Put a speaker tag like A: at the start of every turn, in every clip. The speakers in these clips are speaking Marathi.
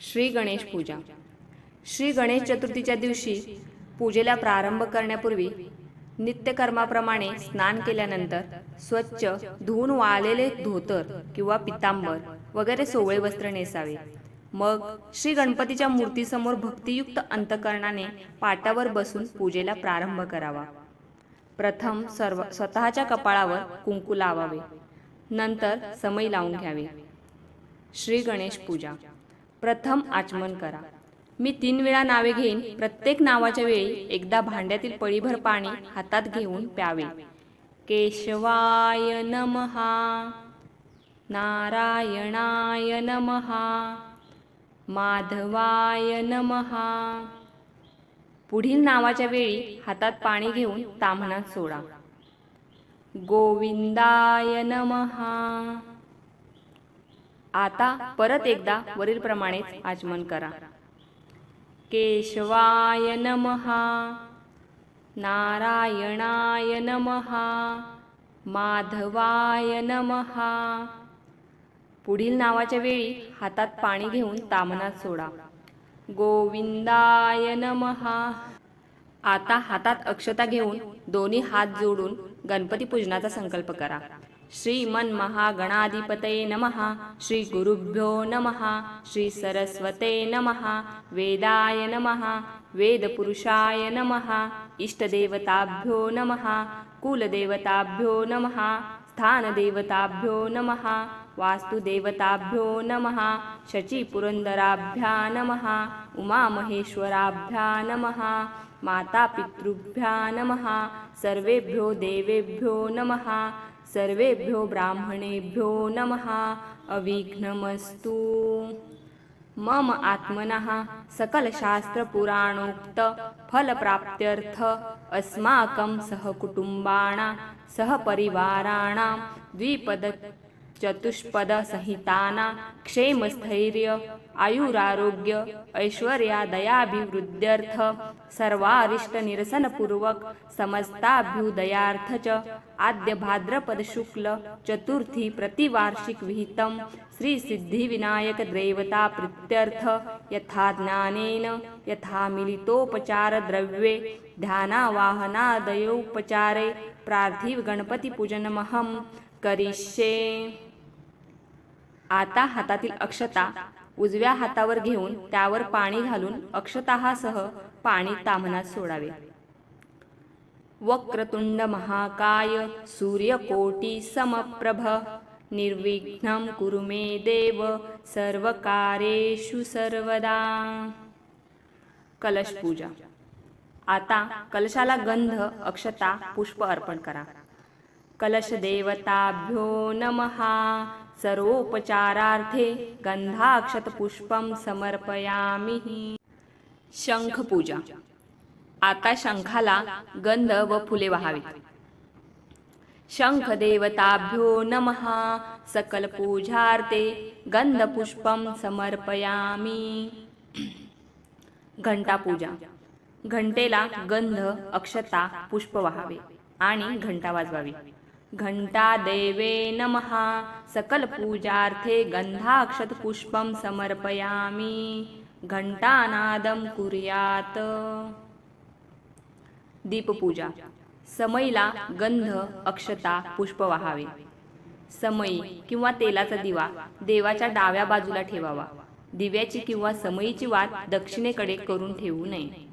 A: श्री गणेश पूजा. श्री गणेश चतुर्थीच्या दिवशी पूजेला प्रारंभ करण्यापूर्वी नित्यकर्माप्रमाणे स्नान केल्यानंतर स्वच्छ धुवून वाळलेले धोतर किंवा पितांबर वगैरे सोवळे वस्त्र नेसावे. मग श्री गणपतीच्या मूर्तीसमोर भक्तियुक्त अंतकरणाने पाटावर बसून पूजेला प्रारंभ करावा. प्रथम स्वतःच्या कपाळावर कुंकू लावावे, नंतर समई लावून घ्यावे. श्री गणेश पूजा. प्रथम आचमन करा. मी 3 वेळा नावे घेईन. प्रत्येक नावाच्या वेळी एकदा भांड्यातील पळीभर पाणी हातात घेऊन प्यावे. केशवाय नमः, नारायणाय नमः, माधवाय नमः. पुढील नावाच्या वेळी हातात पाणी घेऊन ताम्हणात सोडा. गोविंदाय नमः. आता परत एकदा वरीलप्रमाणेच आचमन करा. केशवाय नमः, नारायणाय नमः, माधवाय नमः. पुढील नावाच्या वेळी हातात पाणी घेऊन ताम्हणात सोडा. गोविंदाय नमः. आता हातात अक्षता घेऊन दोन्ही हात जोडून गणपती पूजनाचा संकल्प करा. श्रीमन महागणाधिपतये नमः. श्री गुरुभ्यो नमः. श्री सरस्वते नमः. वेदाय नमः. वेदपुरुषाय नमः. इष्टदेवताभ्यो नमः. कुलदेवताभ्यो नमः. स्थानदेवताभ्यो नमः. वास्तुदेवताभ्यो नमः. शचीपुरन्दराभ्या नमः. उमामहेश्वराभ्या नमः. मातापितृभ्या नमः. सर्वेभ्यो देवेभ्यो नमः. सर्वेभ्यो ब्राह्मणेभ्यो नमः. अविघ्नमस्तु. मम आत्मनः सकलशास्त्रपुराणोक्त फलप्राप्त्यर्थ अस्माकं सहकुटुम्बानां सहपरिवाराणां द्विपदचतुष्पदसहितानां क्षेमस्थैर्य आयुरारोग्य ऐश्वर्यादयाभिवृद्ध्यर्थ सर्वारिष्टनिरसनपूर्वक समस्ताभ्युदयार्थ च आद्य भाद्रपद शुक्ल चतुर्थी प्रतिवार्षिक विहितं श्री सिद्धिविनायक देवता प्रीत्यर्थ यथा ज्ञानेन यथा मिलितोपचार द्रव्ये ध्यानावाहनादयोपचारे प्रार्थिव गणपती पूजनमहं करिष्ये. आता हातातील अक्षता उजव्या हातावर घेऊन त्यावर पाणी घालून अक्षतासह पाणी ताम्हणात सोडावे. वक्रतुंड महाकाय सूर्यकोटी समप्रभ निर्विघ्नं कुरु मे देव सर्वकार्येषु सर्वदा. कलश पूजा. आता कलशाला गंध अक्षता पुष्प अर्पण करा. कलश देवताभ्यो नमः. सर्वोपचारार्थे गंधाक्षत पुष्पं समर्पयामि. शंख पूजा. आता शंखाला गंध व फुले वाहावीत. शंख देवताभ्यो नमः. सकल पूजार्थे गंध पुष्पं समर्पयामि. घंटा पूजा. घंटेला गंध अक्षता पुष्प वाहावे आणि घंटा वाजवावी. घंटा देवे नमः. सकल पूजार्थे गंधाक्षत पुष्पं समर्पयामि. घंटानादं कुर्यात. दीपपूजा. समईला गंध अक्षता पुष्प वाहावे. समई किंवा तेलाचा दिवा देवाच्या डाव्या बाजूला ठेवावा. दिव्याची किंवा समईची वात दक्षिणेकडे करून ठेवू नये.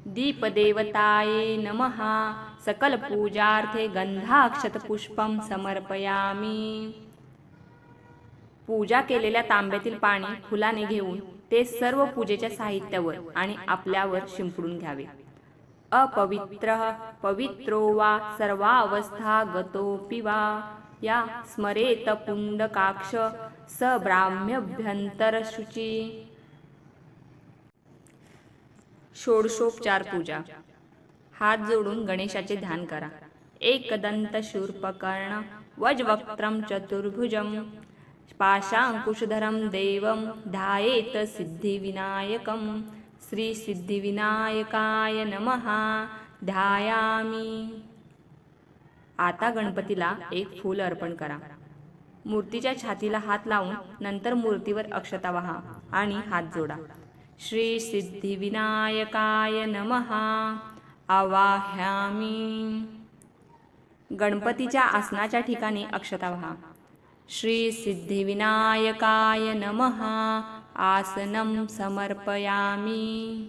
A: दीपदेवताये नमः. सकल पूजार्थे गंधाक्षत पुष्पं समर्पयामि. पूजा केलेल्या तांब्यातील पाणी फुलाने घेऊन ते सर्व पूजेच्या साहित्यावर आणि आपल्यावर शिंपडून घ्यावे. अपवित्रः पवित्रो वा सर्वावस्था गतोऽपि वा या स्मरेत पुंडकाक्ष स ब्राह्म्यभ्यंतरशुची. षोडशोपचार पूजा. हात जोडून गणेशाचे ध्यान करा. एकदंत शूर्पकर्ण वज्रवक्त्रं चतुर्भुजं पाशांकुशधरं देवं ध्यायेत सिद्धिविनायकं. श्री सिद्धिविनायकाय नमः ध्यायामि. आता गणपतीला एक फूल अर्पण करा. मूर्तीच्या छातीला हात लावून नंतर मूर्तीवर अक्षता वाहा आणि हात जोडा. श्री सिद्धिविनायकाय नमः आवाहयामि. गणपतीच्या आसनाच्या ठिकाणी अक्षता वाहा. श्री सिद्धिविनायकाय नमः आसनं समर्पयामि.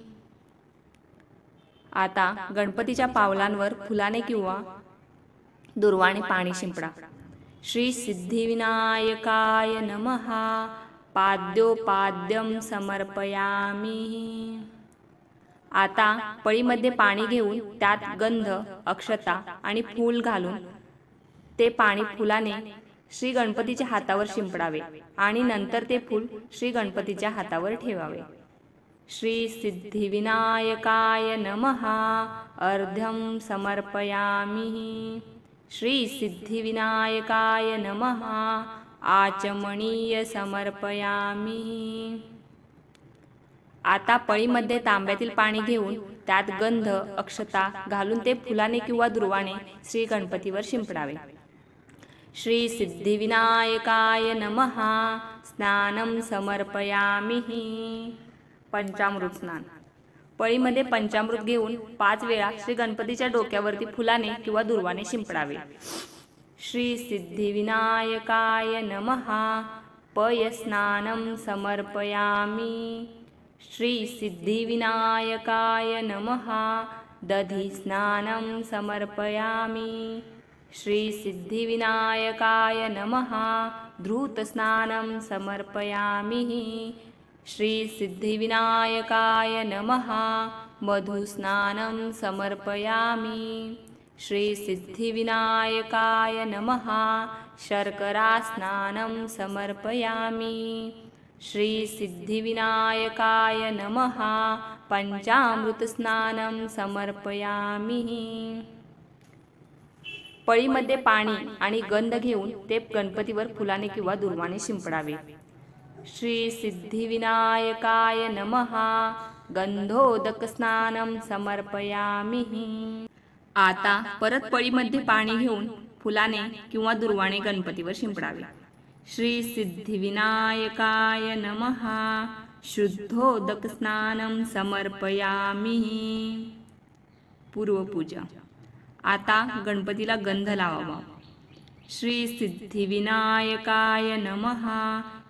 A: आता गणपतीच्या पावलांवर फुलाने किंवा दुर्वाने पाणी शिंपडा. श्री सिद्धिविनायकाय नमः पाद्योपाद्यं समर्पयामि. आता पळीमध्ये पाणी घेऊन त्यात गंध, अक्षता आणि फूल घालून ते पाणी फुलाने श्री गणपतीच्या हातावर शिंपडावे आणि नंतर ते फूल श्री गणपतीच्या हातावर ठेवावे. श्री सिद्धिविनायकाय नमः अर्घ्यं समर्पयामि. श्री सिद्धिविनायकाय नमः आचमनीय समर्पयामि. आता पळीमध्ये तांब्यातील पाणी घेऊन त्यात गंध, अक्षता घालून ते फुलाने किंवा दुर्वाने श्री गणपतीवर शिंपडावे. श्री सिद्धिविनायकाय नमः स्नानं समर्पयामि. पंचामृत स्नान. पळीमध्ये पंचामृत घेऊन 5 वेळा श्री गणपतीच्या डोक्यावरती फुलाने किंवा दुर्वाने शिंपडावे. श्री सिद्धिविनायकाय नमः पयस्नानं समर्पयामि. श्री सिद्धिविनायकाय नमः दधिस्नानं समर्पयामि. श्री सिद्धिविनायकाय नमः धृतस्नानं समर्पयामि. श्री सिद्धिविनायकाय नमः मधुस्नानं समर्पयामि. श्री सिद्धिविनायकाय नमः शर्करास्नानं समर्पयामि. श्री सिद्धिविनायकाय नमः पंचामृतस्नानं समर्पयामि. पळीमध्ये पाणी आणि गंध घेऊन ते गणपतीवर फुलाने किंवा दुर्वाने शिंपडावे. श्री सिद्धिविनायकाय नमः गंधोदकस्नानं समर्पयामि. आता परत पळीमध्ये पाणी घेऊन फुलाने किंवा दुर्वाने गणपतीवर शिंपडावे. श्री सिद्धिविनायकाय नमः शुद्धोदकस्नानं समर्पयामि. पूर्वपूजा. आता गणपतीला गंध लावावा. श्री सिद्धिविनायकाय नमः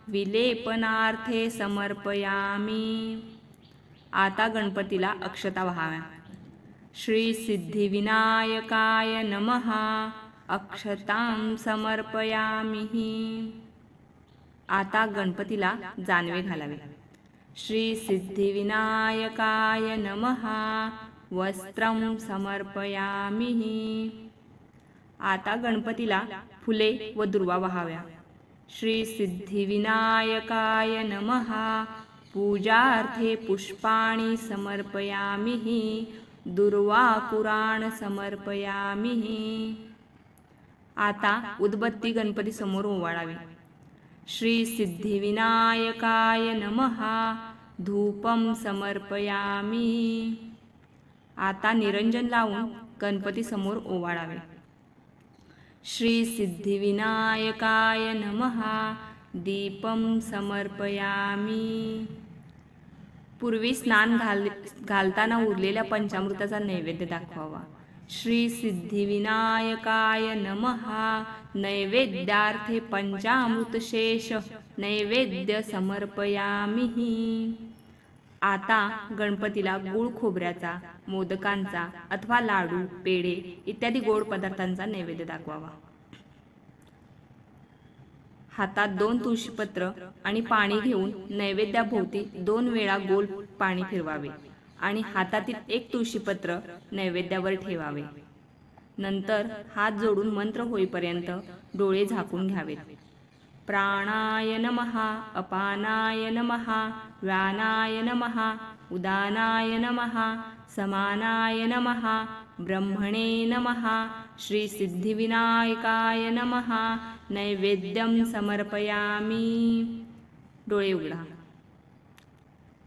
A: विलेपनार्थे समर्पयामि. आता गणपतीला अक्षता वाहाव्या. श्री सिद्धिविनायकाय नमः अक्षतां समर्पयामि. आता गणपतीला जानवे घालावे. श्री सिद्धिविनायकाय नमः वस्त्रं समर्पयामि. आता गणपतीला फुले व दुर्वा वाहाव्या. श्री सिद्धिविनायकाय नमः पूजार्थे पुष्पाणि समर्पयामि. दुर्वाकुराण समर्पयामि. आता उदबत्ती गणपती समोर ओवाळावी. श्री सिद्धिविनायकाय नमः धूपं समर्पयामि. आता निरंजन लावून गणपती समोर ओवाळावे. श्री सिद्धिविनायकाय नमः दीपं समर्पयामि. पूर्वी स्नान घालताना उरलेल्या पंचामृताचा नैवेद्य दाखवावा. श्री सिद्धिविनायकाय नमः नैवेद्यार्थे पंचामृतशेष नैवेद्य समर्पयामि. आता गणपतीला गूळ खोबऱ्याचा, मोदकांचा अथवा लाडू, पेढे इत्यादी गोड पदार्थांचा नैवेद्य दाखवावा. हातात 2 तुळशीपत्र आणि पाणी घेऊन नैवेद्याभोवती 2 वेळा गोल पाणी फिरवावे आणि हातातील 1 तुळशीपत्र नैवेद्यावर ठेवावे. नंतर हात जोडून मंत्र होईपर्यंत डोळे झाकून घ्यावेत. प्राणाय नमः, अपानाय नमः, व्यानाय नमः, उदानाय नमः, समानाय नमः, ब्रह्मणे नमः. श्री सिद्धिविनायकाय नमः नैवेद्यं समर्पयामि. डोळे उघडा.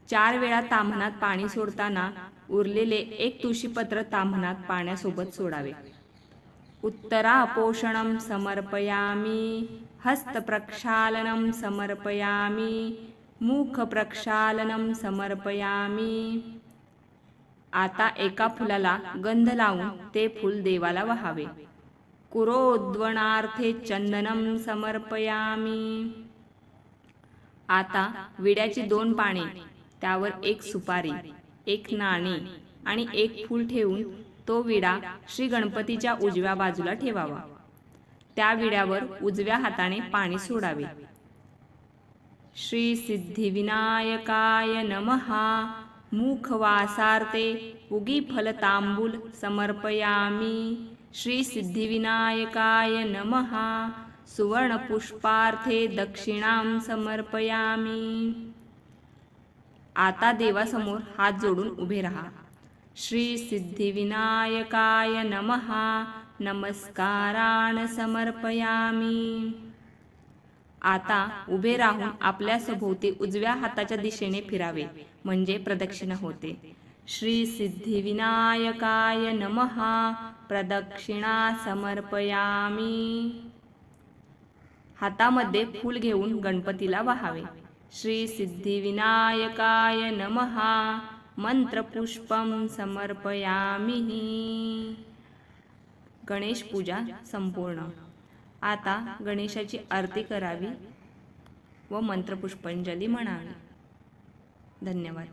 A: 4 वेळा ताम्हणात पाणी सोडताना उरलेले 1 तुळशीपत्र ताम्हणात पाण्यासोबत सोडावे. उत्तरापोषणं समर्पयामि. हस्तप्रक्षालनं समर्पयामि, मुखप्रक्षालनं समर्पयामि। आता एका फुलाला गंध लावून ते फूल देवाला वहावे। कुरोद्वणार्थे चंदनं समर्पयामि। आता विड्याची 2 पाने, त्यावर 1 सुपारी, 1 नाणी आणि 1 फूल ठेवून तो विडा श्री गणपतीच्या उजव्या बाजूला ठेवावा। त्या विड्यावर उजव्या हाताने पाणी सोडावे। श्री सिद्धिविनायकाय नमः। मुखवासार्थे उगी फलतांबूल समर्पयामि। श्री सिद्धिविनायकाय नमः। सुवर्णपुष्पार्थे दक्षिणां समर्पयामि। आता देवासमोर हात जोडून उभे राहा। श्री सिद्धिविनायकाय नमः। नमस्कारान् समर्पयामि। आता उभे राहून आपल्या सभोवती उजव्या हाताच्या दिशेने फिरावे, म्हणजे प्रदक्षिणा होते। श्री सिद्धिविनायकाय नमः। प्रदक्षिणा समर्पयामि। हातामध्ये फूल घेऊन गणपतीला वहावे। श्री सिद्धिविनायकाय नमः। मंत्रपुष्पं समर्पयामि। गणेश पूजा संपूर्ण। आता गणेशाची आरती करावी व मंत्रपुष्पांजली म्हणावी। धन्यवाद।